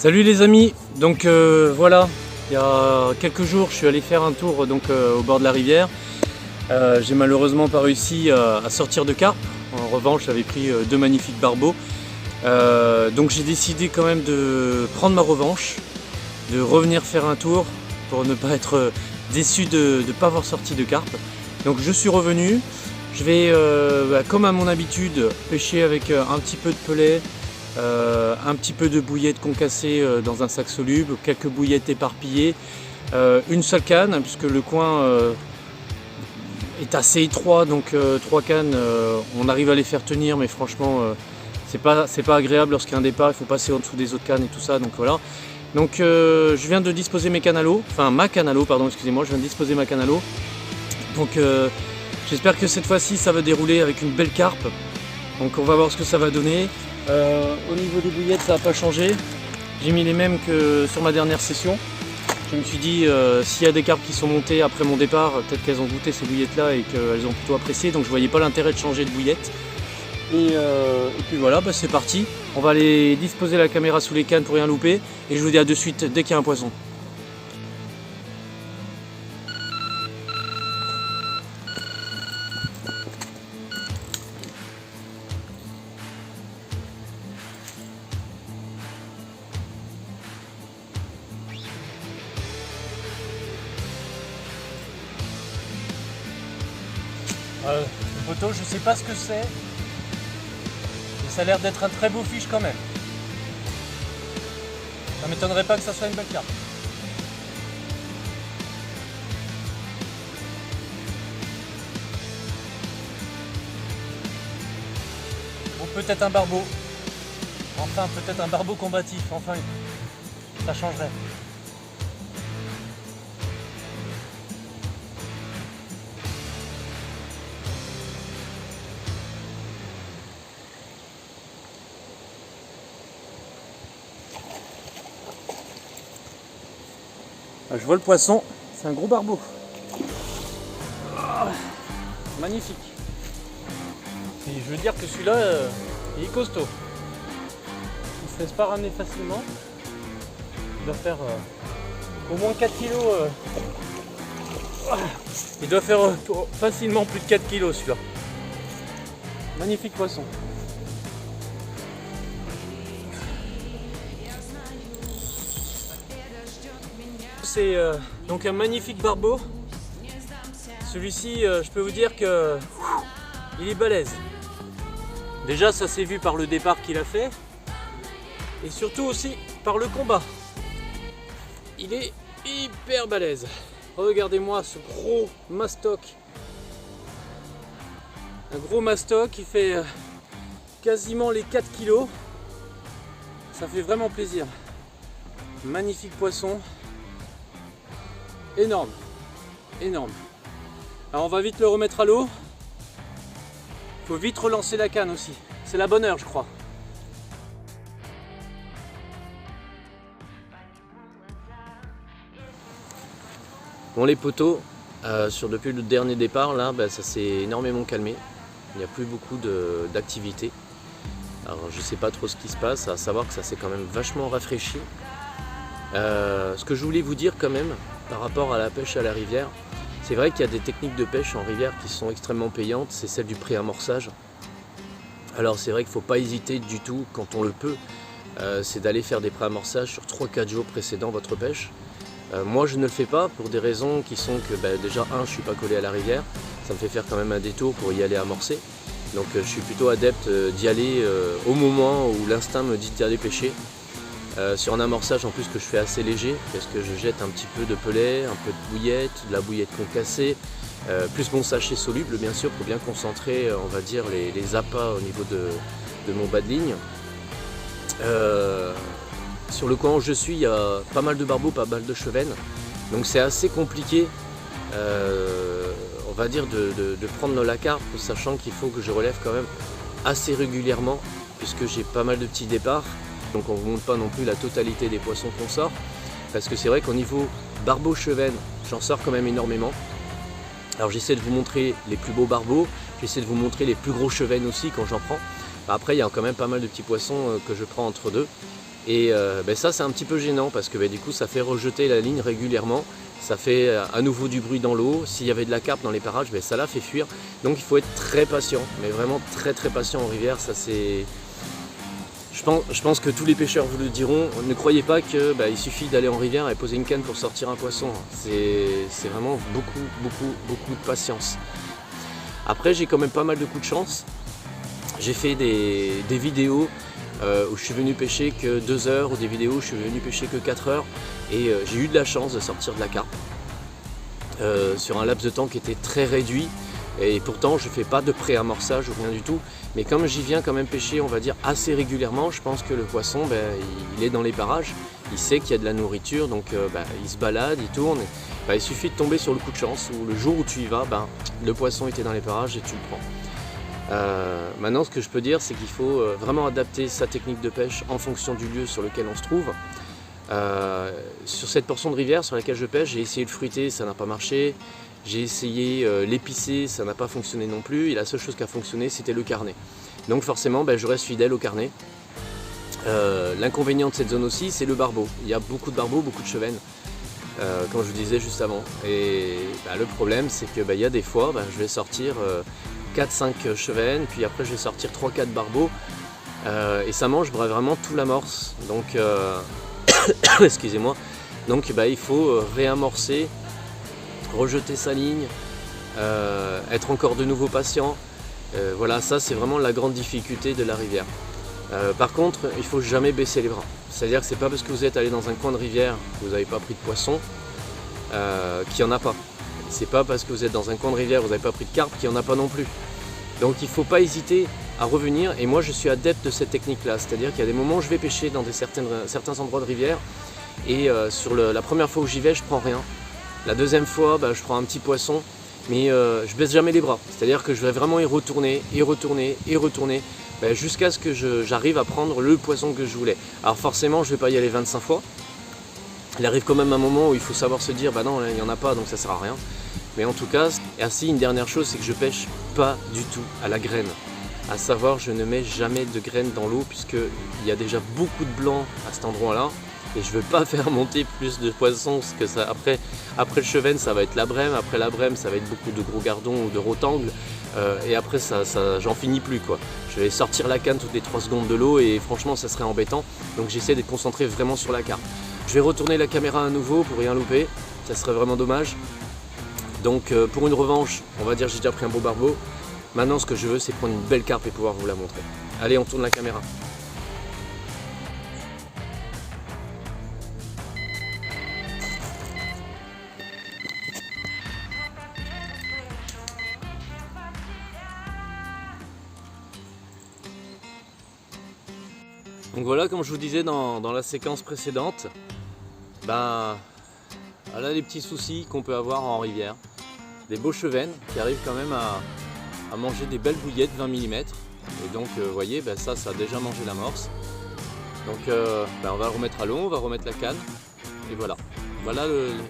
Salut les amis, donc voilà, il y a quelques jours je suis allé faire un tour au bord de la rivière. J'ai malheureusement pas réussi à sortir de carpe. En revanche j'avais pris deux magnifiques barbeaux. Donc j'ai décidé quand même de prendre ma revanche, de revenir faire un tour pour ne pas être déçu de ne pas avoir sorti de carpe. Donc je suis revenu, je vais comme à mon habitude pêcher avec un petit peu de pelet. Un petit peu de bouillettes concassées dans un sac soluble, quelques bouillettes éparpillées, une seule canne puisque le coin est assez étroit, donc 3 cannes on arrive à les faire tenir, mais franchement c'est pas agréable lorsqu'il y a un départ, il faut passer en dessous des autres cannes et tout ça, donc voilà. Donc je viens de disposer mes cannes à l'eau, enfin ma canne à l'eau, pardon, excusez-moi, je viens de disposer ma canne à l'eau. Donc j'espère que cette fois-ci ça va dérouler avec une belle carpe, donc on va voir ce que ça va donner. Au niveau des bouillettes ça n'a pas changé, j'ai mis les mêmes que sur ma dernière session. Je me suis dit s'il y a des carpes qui sont montées après mon départ, peut-être qu'elles ont goûté ces bouillettes là et qu'elles ont plutôt apprécié, donc je voyais pas l'intérêt de changer de bouillette. Et puis voilà, c'est parti, on va aller disposer la caméra sous les cannes pour rien louper et je vous dis à de suite dès qu'il y a un poisson. Le poteau, je sais pas ce que c'est, mais ça a l'air d'être un très beau fiche quand même. Ça m'étonnerait pas que ça soit une belle carpe. Ou peut-être un barbeau. Enfin, peut-être un barbeau combatif. Enfin, ça changerait. Je vois le poisson, c'est un gros barbeau. Magnifique. Et je veux dire que celui-là, il est costaud. Il ne se laisse pas ramener facilement. Il doit faire au moins 4 kg. Il doit faire facilement plus de 4 kg celui-là. Magnifique poisson. C'est donc un magnifique barbeau. Celui-ci, je peux vous dire que il est balèze. Déjà, ça s'est vu par le départ qu'il a fait, et surtout aussi par le combat. Il est hyper balèze. Regardez-moi ce gros mastoc. Un gros mastoc qui fait quasiment les 4 kg. Ça fait vraiment plaisir. Magnifique poisson. Énorme, énorme. Alors on va vite le remettre à l'eau. Il faut vite relancer la canne aussi. C'est la bonne heure, je crois. Bon les poteaux, depuis le dernier départ là, ça s'est énormément calmé. Il n'y a plus beaucoup d'activité. Alors je sais pas trop ce qui se passe, à savoir que ça s'est quand même vachement rafraîchi. Ce que je voulais vous dire quand même par rapport à la pêche à la rivière, c'est vrai qu'il y a des techniques de pêche en rivière qui sont extrêmement payantes, c'est celle du pré-amorçage. Alors c'est vrai qu'il ne faut pas hésiter du tout quand on le peut, c'est d'aller faire des pré-amorçages sur 3-4 jours précédant votre pêche. Moi je ne le fais pas pour des raisons qui sont que déjà je ne suis pas collé à la rivière, ça me fait faire quand même un détour pour y aller amorcer. Donc je suis plutôt adepte d'y aller au moment où l'instinct me dit d'y aller pêcher. Sur un amorçage en plus que je fais assez léger, parce que je jette un petit peu de pelet, un peu de bouillette, de la bouillette concassée, plus mon sachet soluble bien sûr pour bien concentrer on va dire les appâts au niveau de mon bas de ligne. Sur le coin où je suis il y a pas mal de barbeaux, pas mal de chevennes, donc c'est assez compliqué on va dire de prendre la carpe, sachant qu'il faut que je relève quand même assez régulièrement puisque j'ai pas mal de petits départs. Donc on ne vous montre pas non plus la totalité des poissons qu'on sort, parce que c'est vrai qu'au niveau barbeau chevenne, j'en sors quand même énormément. Alors j'essaie de vous montrer les plus beaux barbeaux, j'essaie de vous montrer les plus gros chevennes aussi quand j'en prends. Après il y a quand même pas mal de petits poissons que je prends entre deux. Et ça c'est un petit peu gênant parce que du coup ça fait rejeter la ligne régulièrement, ça fait à nouveau du bruit dans l'eau. S'il y avait de la carpe dans les parages, ça la fait fuir. Donc il faut être très patient, mais vraiment très patient en rivière. Ça c'est... Je pense que tous les pêcheurs vous le diront. Ne croyez pas qu'il suffit d'aller en rivière et poser une canne pour sortir un poisson. C'est vraiment beaucoup de patience. Après j'ai quand même pas mal de coups de chance. J'ai fait des vidéos où je suis venu pêcher que 2 heures, ou des vidéos où je suis venu pêcher que 4 heures. Et j'ai eu de la chance de sortir de la carpe sur un laps de temps qui était très réduit. Et pourtant je ne fais pas de pré-amorçage ou rien du tout. Mais comme j'y viens quand même pêcher, on va dire assez régulièrement, je pense que le poisson, il est dans les parages. Il sait qu'il y a de la nourriture, donc il se balade, il tourne. Il suffit de tomber sur le coup de chance, où le jour où tu y vas, le poisson était dans les parages et tu le prends. Maintenant, ce que je peux dire, c'est qu'il faut vraiment adapter sa technique de pêche en fonction du lieu sur lequel on se trouve. Sur cette portion de rivière sur laquelle je pêche, j'ai essayé le fruité, ça n'a pas marché. J'ai essayé l'épicé, ça n'a pas fonctionné non plus. Et la seule chose qui a fonctionné, c'était le carnet. Donc forcément, je reste fidèle au carnet. L'inconvénient de cette zone aussi, c'est le barbeau. Il y a beaucoup de barbeaux, beaucoup de chevennes, comme je vous disais juste avant. Et le problème, c'est que il y a des fois, je vais sortir 4-5 chevennes, puis après je vais sortir 3-4 barbeaux. Et ça mange vraiment tout l'amorce. Donc, excusez-moi. Donc il faut réamorcer, rejeter sa ligne, être encore de nouveau patient. Voilà, ça c'est vraiment la grande difficulté de la rivière. Par contre, il ne faut jamais baisser les bras. C'est-à-dire que c'est pas parce que vous êtes allé dans un coin de rivière que vous n'avez pas pris de poisson qu'il n'y en a pas. C'est pas parce que vous êtes dans un coin de rivière que vous n'avez pas pris de carpe qu'il n'y en a pas non plus. Donc il ne faut pas hésiter à revenir, et moi je suis adepte de cette technique-là. C'est-à-dire qu'il y a des moments où je vais pêcher dans certains endroits de rivière, et sur la première fois où j'y vais, je prends rien. La deuxième fois, je prends un petit poisson, mais je baisse jamais les bras. C'est-à-dire que je vais vraiment y retourner, jusqu'à ce que j'arrive à prendre le poisson que je voulais. Alors forcément, je ne vais pas y aller 25 fois. Il arrive quand même un moment où il faut savoir se dire, non, il n'y en a pas, donc ça ne sert à rien. Mais en tout cas, et ainsi, une dernière chose, c'est que je pêche pas du tout à la graine. À savoir, je ne mets jamais de graines dans l'eau, puisqu'il y a déjà beaucoup de blanc à cet endroit-là. Et je ne veux pas faire monter plus de poissons, parce que ça, après le chevenne, ça va être la brème. Après la brème, ça va être beaucoup de gros gardons ou de rotangles. Et après, j'en finis plus, quoi. Je vais sortir la canne toutes les 3 secondes de l'eau, et franchement, ça serait embêtant. Donc j'essaie d'être concentré vraiment sur la carpe. Je vais retourner la caméra à nouveau pour rien louper. Ça serait vraiment dommage. Donc pour une revanche, on va dire j'ai déjà pris un beau barbeau. Maintenant, ce que je veux, c'est prendre une belle carpe et pouvoir vous la montrer. Allez, on tourne la caméra. Donc voilà, comme je vous disais dans la séquence précédente, voilà les petits soucis qu'on peut avoir en rivière. Des beaux chevennes qui arrivent quand même à manger des belles bouillettes 20 mm. Et donc vous voyez, ça a déjà mangé l'amorce. Donc on va le remettre à l'eau, on va remettre la canne. Et voilà,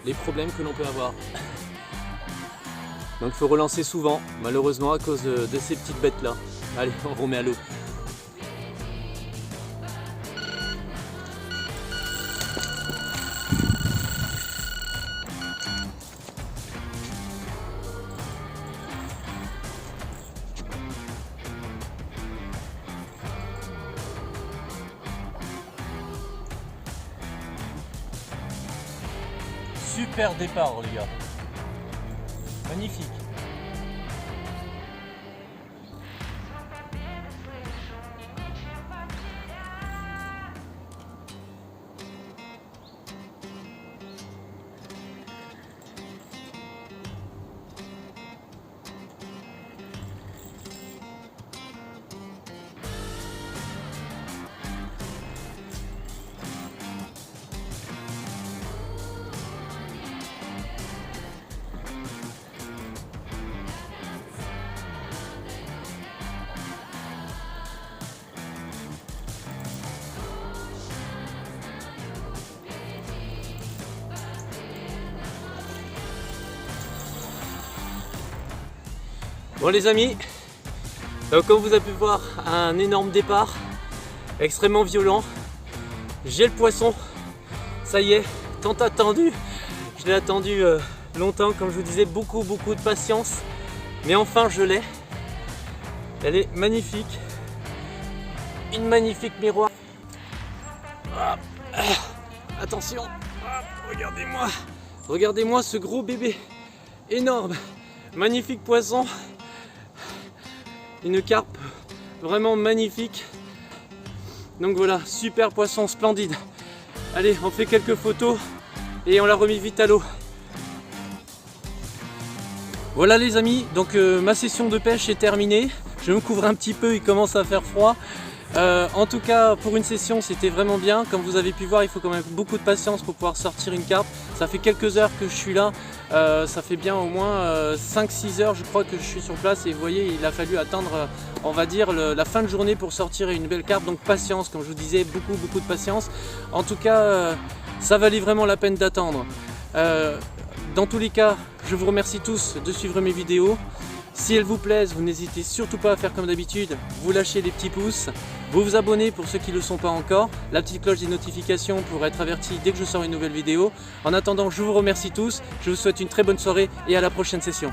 les problèmes que l'on peut avoir. Donc il faut relancer souvent, malheureusement à cause de ces petites bêtes là. Allez, on remet à l'eau. Super départ les gars, magnifique. Bon les amis, comme vous avez pu voir, un énorme départ, extrêmement violent. J'ai le poisson, ça y est, tant attendu. Je l'ai attendu longtemps, comme je vous disais, beaucoup de patience. Mais enfin je l'ai. Elle est magnifique. Une magnifique miroir. Attention, regardez-moi. Regardez-moi ce gros bébé. Énorme. Magnifique poisson. Une carpe vraiment magnifique. Donc voilà, super poisson, splendide. Allez, on fait quelques photos et on la remet vite à l'eau. Voilà les amis, donc ma session de pêche est terminée. Je me couvre un petit peu, il commence à faire froid. En tout cas, pour une session, c'était vraiment bien. Comme vous avez pu voir, il faut quand même beaucoup de patience pour pouvoir sortir une carpe. Ça fait quelques heures que je suis là. Ça fait bien au moins 5-6 heures, je crois, que je suis sur place. Et vous voyez, il a fallu attendre, on va dire, la fin de journée pour sortir une belle carpe. Donc patience, comme je vous disais, beaucoup de patience. En tout cas, ça valait vraiment la peine d'attendre. Dans tous les cas, je vous remercie tous de suivre mes vidéos. Si elles vous plaisent, vous n'hésitez surtout pas à faire comme d'habitude, vous lâchez les petits pouces, vous vous abonnez pour ceux qui ne le sont pas encore, la petite cloche des notifications pour être averti dès que je sors une nouvelle vidéo. En attendant, je vous remercie tous, je vous souhaite une très bonne soirée et à la prochaine session.